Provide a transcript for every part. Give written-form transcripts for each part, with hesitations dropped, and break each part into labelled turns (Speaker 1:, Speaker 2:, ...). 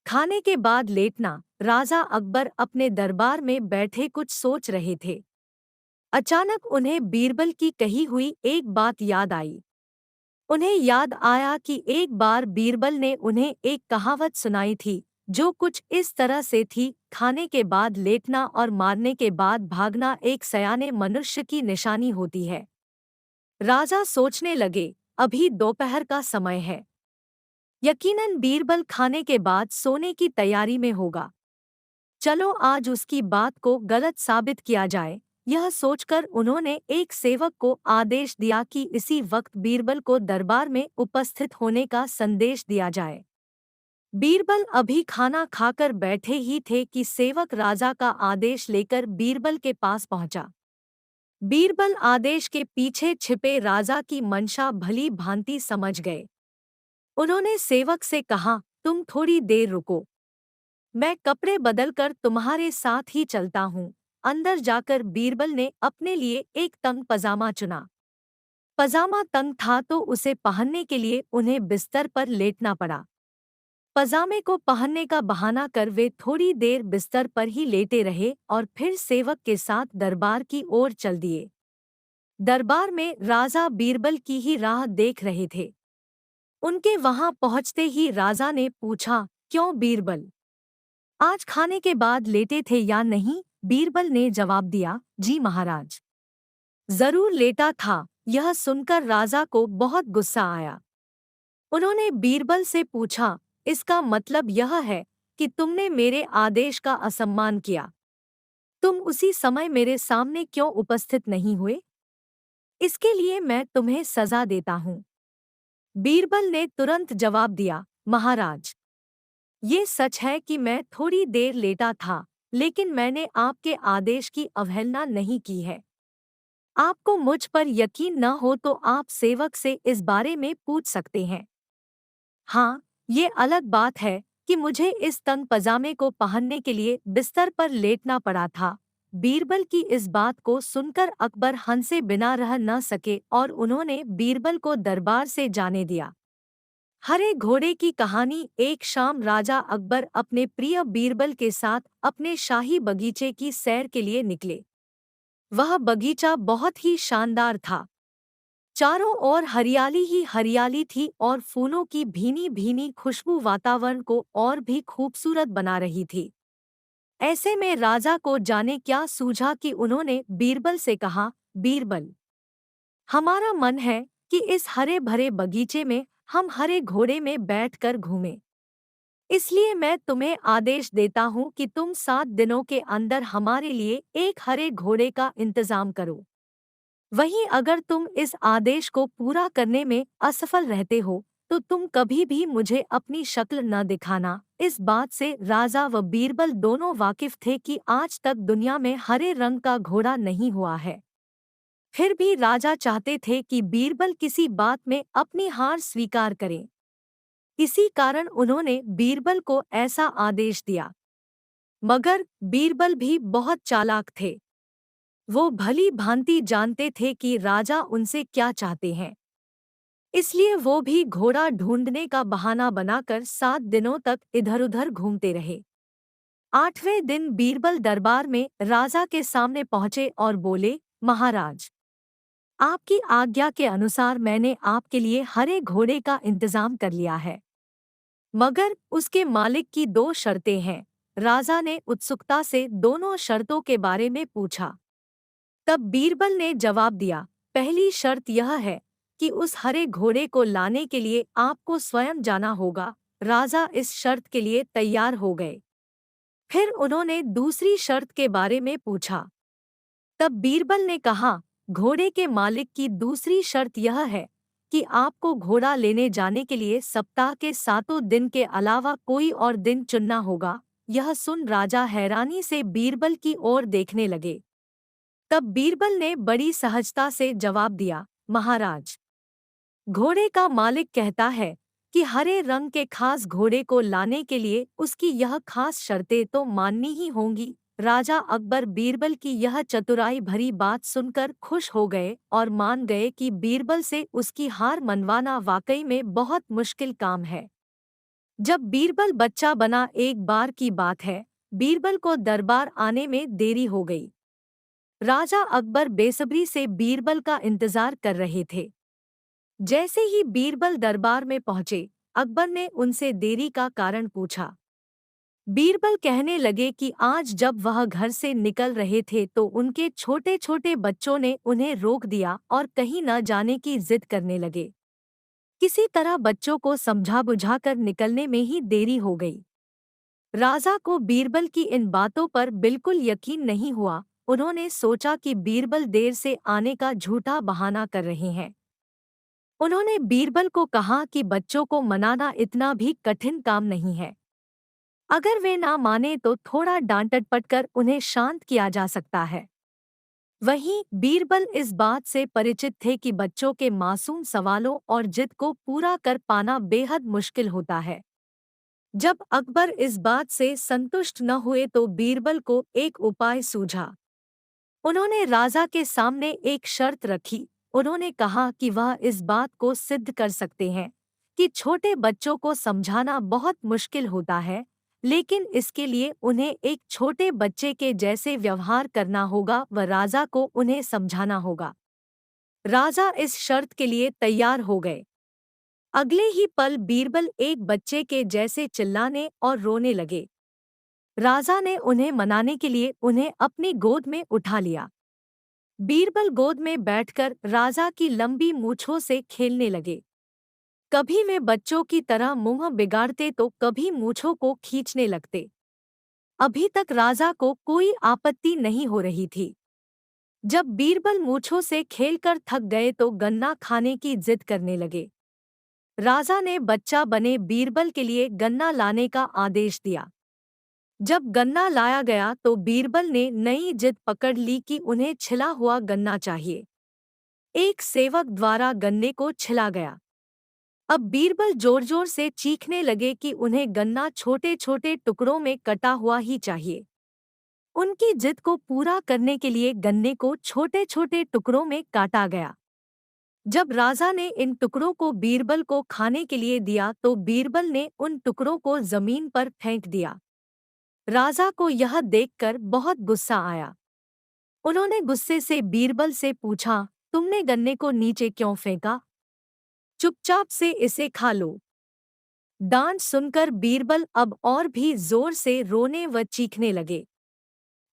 Speaker 1: खाने के बाद लेटना। राजा अकबर अपने दरबार में बैठे कुछ सोच रहे थे। अचानक उन्हें बीरबल की कही हुई एक बात याद आई। उन्हें याद आया कि एक बार बीरबल ने उन्हें एक कहावत सुनाई थी, जो कुछ इस तरह से थी: खाने के बाद लेटना और मारने के बाद भागना एक सयाने मनुष्य की निशानी होती है। राजा सोचने लगे, अभी दोपहर का समय है। यकीनन बीरबल खाने के बाद सोने की तैयारी में होगा। चलो आज उसकी बात को गलत साबित किया जाए। यह सोचकर उन्होंने एक सेवक को आदेश दिया कि इसी वक्त बीरबल को दरबार में उपस्थित होने का संदेश दिया जाए। बीरबल अभी खाना खाकर बैठे ही थे कि सेवक राजा का आदेश लेकर बीरबल के पास पहुंचा। बीरबल आदेश के पीछे छिपे राजा की मंशा भली भांति समझ गए। उन्होंने सेवक से कहा, तुम थोड़ी देर रुको, मैं कपड़े बदलकर तुम्हारे साथ ही चलता हूँ। अंदर जाकर बीरबल ने अपने लिए एक तंग पजामा चुना। पजामा तंग था तो उसे पहनने के लिए उन्हें बिस्तर पर लेटना पड़ा। पजामे को पहनने का बहाना कर वे थोड़ी देर बिस्तर पर ही लेटे रहे और फिर सेवक के साथ दरबार की ओर चल दिए। दरबार में राजा बीरबल की ही राह देख रहे थे। उनके वहां पहुंचते ही राजा ने पूछा, क्यों बीरबल, आज खाने के बाद लेटे थे या नहीं? बीरबल ने जवाब दिया, जी महाराज, जरूर लेटा था। यह सुनकर राजा को बहुत गुस्सा आया। उन्होंने बीरबल से पूछा, इसका मतलब यह है कि तुमने मेरे आदेश का असम्मान किया? तुम उसी समय मेरे सामने क्यों उपस्थित नहीं हुए? इसके लिए मैं तुम्हें सजा देता हूँ। बीरबल ने तुरंत जवाब दिया, महाराज, ये सच है कि मैं थोड़ी देर लेटा था, लेकिन मैंने आपके आदेश की अवहेलना नहीं की है। आपको मुझ पर यकीन न हो तो आप सेवक से इस बारे में पूछ सकते हैं। हाँ, ये अलग बात है कि मुझे इस तंग पजामे को पहनने के लिए बिस्तर पर लेटना पड़ा था। बीरबल की इस बात को सुनकर अकबर हंसे बिना रह न सके और उन्होंने बीरबल को दरबार से जाने दिया। हरे घोड़े की कहानी। एक शाम राजा अकबर अपने प्रिय बीरबल के साथ अपने शाही बगीचे की सैर के लिए निकले। वह बगीचा बहुत ही शानदार था। चारों ओर हरियाली ही हरियाली थी और फूलों की भीनी भीनी खुशबू वातावरण को और भी खूबसूरत बना रही थी। ऐसे में राजा को जाने क्या सूझा कि उन्होंने बीरबल से कहा, बीरबल, हमारा मन है कि इस हरे भरे बगीचे में हम हरे घोड़े में बैठकर घूमें। इसलिए मैं तुम्हें आदेश देता हूँ कि तुम 7 दिनों के अंदर हमारे लिए एक हरे घोड़े का इंतजाम करो। वहीं अगर तुम इस आदेश को पूरा करने में असफल रहते हो तो तुम कभी भी मुझे अपनी शक्ल न दिखाना। इस बात से राजा व बीरबल दोनों वाकिफ थे कि आज तक दुनिया में हरे रंग का घोड़ा नहीं हुआ है। फिर भी राजा चाहते थे कि बीरबल किसी बात में अपनी हार स्वीकार करे। इसी कारण उन्होंने बीरबल को ऐसा आदेश दिया। मगर बीरबल भी बहुत चालाक थे। वो भली भांति जानते थे कि राजा उनसे क्या चाहते हैं। इसलिए वो भी घोड़ा ढूंढने का बहाना बनाकर 7 दिनों तक इधर-उधर घूमते रहे। 8वें दिन बीरबल दरबार में राजा के सामने पहुंचे और बोले, महाराज, आपकी आज्ञा के अनुसार मैंने आपके लिए हरे घोड़े का इंतजाम कर लिया है, मगर उसके मालिक की 2 शर्तें हैं। राजा ने उत्सुकता से दोनों शर्तों के बारे में पूछा। तब बीरबल ने जवाब दिया, पहली शर्त यह है कि उस हरे घोड़े को लाने के लिए आपको स्वयं जाना होगा। राजा इस शर्त के लिए तैयार हो गए। फिर उन्होंने दूसरी शर्त के बारे में पूछा। तब बीरबल ने कहा, घोड़े के मालिक की दूसरी शर्त यह है कि आपको घोड़ा लेने जाने के लिए सप्ताह के 7 दिन के अलावा कोई और दिन चुनना होगा। यह सुन राजा हैरानी से बीरबल की ओर देखने लगे। तब बीरबल ने बड़ी सहजता से जवाब दिया, महाराज, घोड़े का मालिक कहता है कि हरे रंग के खास घोड़े को लाने के लिए उसकी यह खास शर्तें तो माननी ही होंगी। राजा अकबर बीरबल की यह चतुराई भरी बात सुनकर खुश हो गए और मान गए कि बीरबल से उसकी हार मनवाना वाकई में बहुत मुश्किल काम है। जब बीरबल बच्चा बना, एक बार की बात है, बीरबल को दरबार आने में देरी हो गई। राजा अकबर बेसब्री से बीरबल का इंतजार कर रहे थे। जैसे ही बीरबल दरबार में पहुंचे, अकबर ने उनसे देरी का कारण पूछा। बीरबल कहने लगे कि आज जब वह घर से निकल रहे थे तो उनके छोटे छोटे बच्चों ने उन्हें रोक दिया और कहीं न जाने की जिद करने लगे। किसी तरह बच्चों को समझा बुझाकर निकलने में ही देरी हो गई। राजा को बीरबल की इन बातों पर बिल्कुल यकीन नहीं हुआ। उन्होंने सोचा कि बीरबल देर से आने का झूठा बहाना कर रहे हैं। उन्होंने बीरबल को कहा कि बच्चों को मनाना इतना भी कठिन काम नहीं है। अगर वे ना माने तो थोड़ा डांट डपट कर उन्हें शांत किया जा सकता है। वहीं बीरबल इस बात से परिचित थे कि बच्चों के मासूम सवालों और जिद को पूरा कर पाना बेहद मुश्किल होता है। जब अकबर इस बात से संतुष्ट न हुए तो बीरबल को एक उपाय सूझा। उन्होंने राजा के सामने एक शर्त रखी। उन्होंने कहा कि वह इस बात को सिद्ध कर सकते हैं कि छोटे बच्चों को समझाना बहुत मुश्किल होता है, लेकिन इसके लिए उन्हें एक छोटे बच्चे के जैसे व्यवहार करना होगा व राजा को उन्हें समझाना होगा। राजा इस शर्त के लिए तैयार हो गए। अगले ही पल बीरबल एक बच्चे के जैसे चिल्लाने और रोने लगे। राजा ने उन्हें मनाने के लिए उन्हें अपनी गोद में उठा लिया। बीरबल गोद में बैठकर राजा की लंबी मूंछों से खेलने लगे। कभी वे बच्चों की तरह मुंह बिगाड़ते तो कभी मूंछों को खींचने लगते। अभी तक राजा को कोई आपत्ति नहीं हो रही थी। जब बीरबल मूंछों से खेलकर थक गए तो गन्ना खाने की जिद करने लगे। राजा ने बच्चा बने बीरबल के लिए गन्ना लाने का आदेश दिया। जब गन्ना लाया गया तो बीरबल ने नई जिद पकड़ ली कि उन्हें छिला हुआ गन्ना चाहिए। एक सेवक द्वारा गन्ने को छिला गया। अब बीरबल जोर जोर से चीखने लगे कि उन्हें गन्ना छोटे छोटे टुकड़ों में कटा हुआ ही चाहिए। उनकी जिद को पूरा करने के लिए गन्ने को छोटे छोटे टुकड़ों में काटा गया। जब राजा ने इन टुकड़ों को बीरबल को खाने के लिए दिया तो बीरबल ने उन टुकड़ों को जमीन पर फेंक दिया। राजा को यह देखकर बहुत गुस्सा आया। उन्होंने गुस्से से बीरबल से पूछा, तुमने गन्ने को नीचे क्यों फेंका? चुपचाप से इसे खा लो। डांट सुनकर बीरबल अब और भी जोर से रोने व चीखने लगे।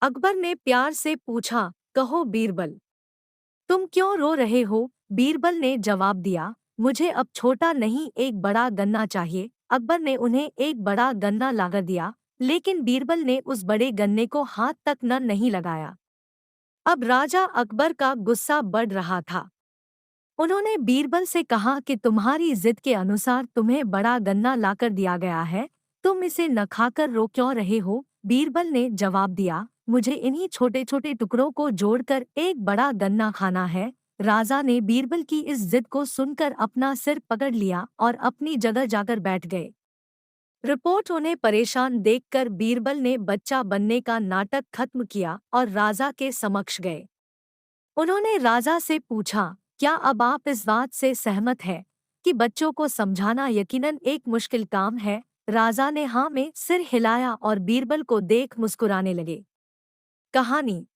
Speaker 1: अकबर ने प्यार से पूछा, कहो बीरबल, तुम क्यों रो रहे हो? बीरबल ने जवाब दिया, मुझे अब छोटा नहीं एक बड़ा गन्ना चाहिए। अकबर ने उन्हें एक बड़ा गन्ना लाकर दिया, लेकिन बीरबल ने उस बड़े गन्ने को हाथ तक न नहीं लगाया। अब राजा अकबर का गुस्सा बढ़ रहा था। उन्होंने बीरबल से कहा कि तुम्हारी जिद के अनुसार तुम्हें बड़ा गन्ना लाकर दिया गया है, तुम इसे न खाकर रो क्यों रहे हो? बीरबल ने जवाब दिया, मुझे इन्हीं छोटे छोटे टुकड़ों को जोड़कर एक बड़ा गन्ना खाना है। राजा ने बीरबल की इस जिद को सुनकर अपना सिर पकड़ लिया और अपनी जगह जाकर बैठ गए। रिपोर्ट उन्हें परेशान देखकर बीरबल ने बच्चा बनने का नाटक खत्म किया और राजा के समक्ष गए। उन्होंने राजा से पूछा, क्या अब आप इस बात से सहमत हैं कि बच्चों को समझाना यकीनन एक मुश्किल काम है? राजा ने हाँ में सिर हिलाया और बीरबल को देख मुस्कुराने लगे। कहानी